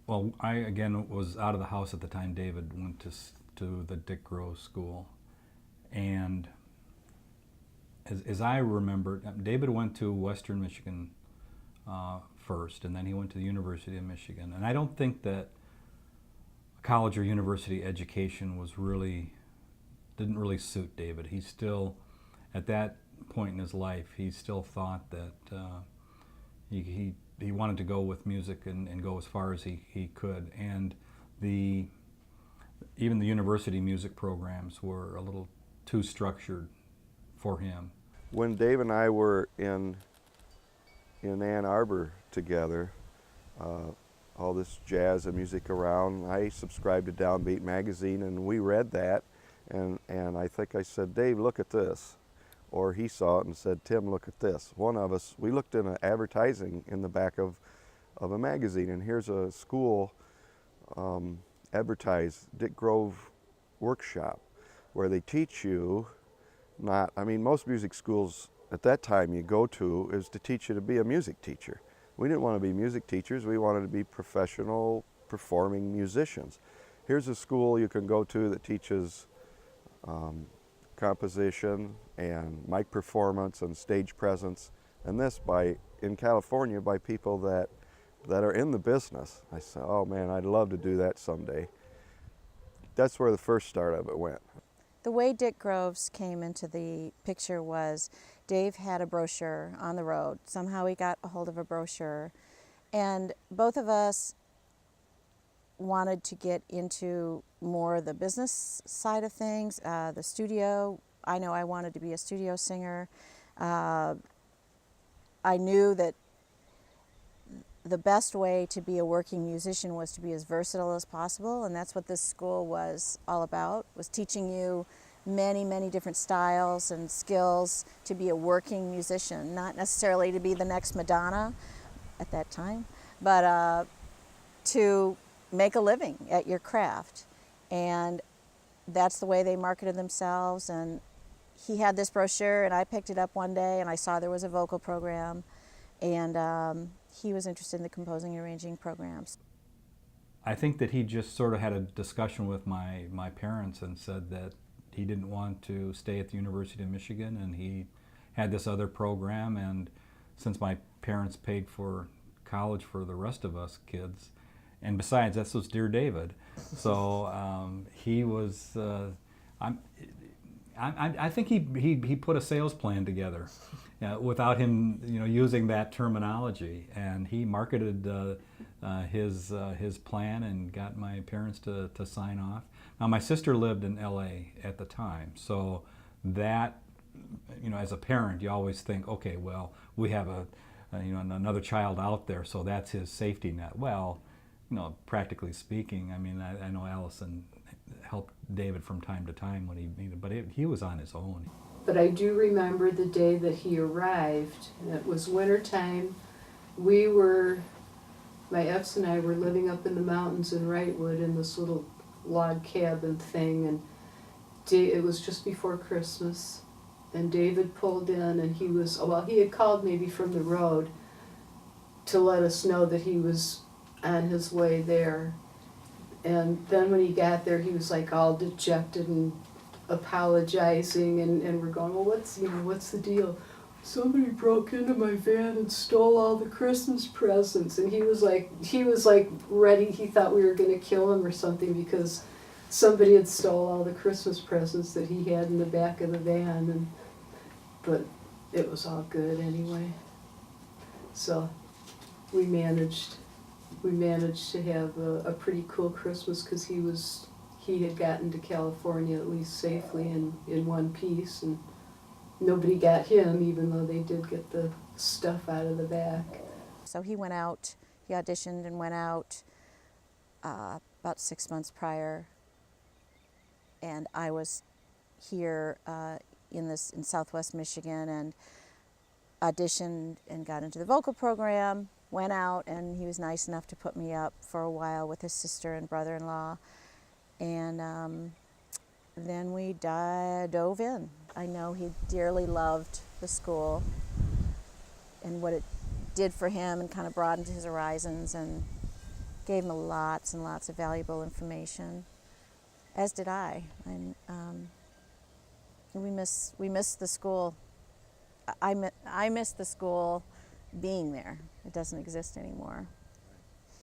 Well, I again was out of the house at the time David went to the Dick Grove School, and as I remember, David went to Western Michigan first, and then he went to the University of Michigan. And I don't think that college or university education didn't really suit David. He still, at that point in his life, he still thought that he wanted to go with music and go as far as he could. And even the university music programs were a little too structured for him. When Dave and I were in Ann Arbor together, all this jazz and music around, I subscribed to Downbeat magazine, and we read that, and I think I said, Dave, look at this. Or he saw it and said, Tim, look at this. One of us, we looked in an advertising in the back of a magazine, and here's a school advertised, Dick Grove Workshop, where they teach you most music schools at that time you go to is to teach you to be a music teacher. We didn't want to be music teachers, we wanted to be professional performing musicians. Here's a school you can go to that teaches composition and mic performance and stage presence, and this in California by people that are in the business. I said, oh man, I'd love to do that someday. That's where the first start of it went. The way Dick Groves came into the picture was Dave had a brochure on the road. Somehow he got a hold of a brochure, and both of us wanted to get into more the business side of things, the studio. I know I wanted to be a studio singer. I knew that the best way to be a working musician was to be as versatile as possible, and that's what this school was all about, was teaching you many, many different styles and skills to be a working musician, not necessarily to be the next Madonna at that time, but to make a living at your craft. And that's the way they marketed themselves. And he had this brochure, and I picked it up one day, and I saw there was a vocal program, and he was interested in the composing and arranging programs. I think that he just sort of had a discussion with my parents and said that he didn't want to stay at the University of Michigan, and he had this other program, and since my parents paid for college for the rest of us kids, and besides, this was Dear David, so he was, I think he put a sales plan together without him using that terminology, and he marketed his plan and got my parents to sign off. Now my sister lived in LA at the time, so that, as a parent you always think, okay, well, we have another child out there, so that's his safety net. Well, practically speaking, I know Allison helped David from time to time when he needed, but he was on his own. But I do remember the day that he arrived, and it was wintertime. My ex and I were living up in the mountains in Wrightwood in this little log cabin thing, and it was just before Christmas, and David pulled in, and he had called maybe from the road to let us know that he was on his way there. And then when he got there, he was like all dejected and apologizing, and we're going, well, what's the deal? Somebody broke into my van and stole all the Christmas presents. And he was like ready. He thought we were going to kill him or something because somebody had stole all the Christmas presents that he had in the back of the van. But it was all good anyway. So we managed to have a pretty cool Christmas because he had gotten to California at least safely in one piece, and nobody got him, even though they did get the stuff out of the back. So he auditioned and went out about 6 months prior, and I was here in Southwest Michigan and auditioned and got into the vocal program, went out, and he was nice enough to put me up for a while with his sister and brother-in-law, and then we dove in. I know he dearly loved the school and what it did for him and kind of broadened his horizons, and gave him lots and lots of valuable information, as did I. And we miss the school. I miss the school being there. It doesn't exist anymore.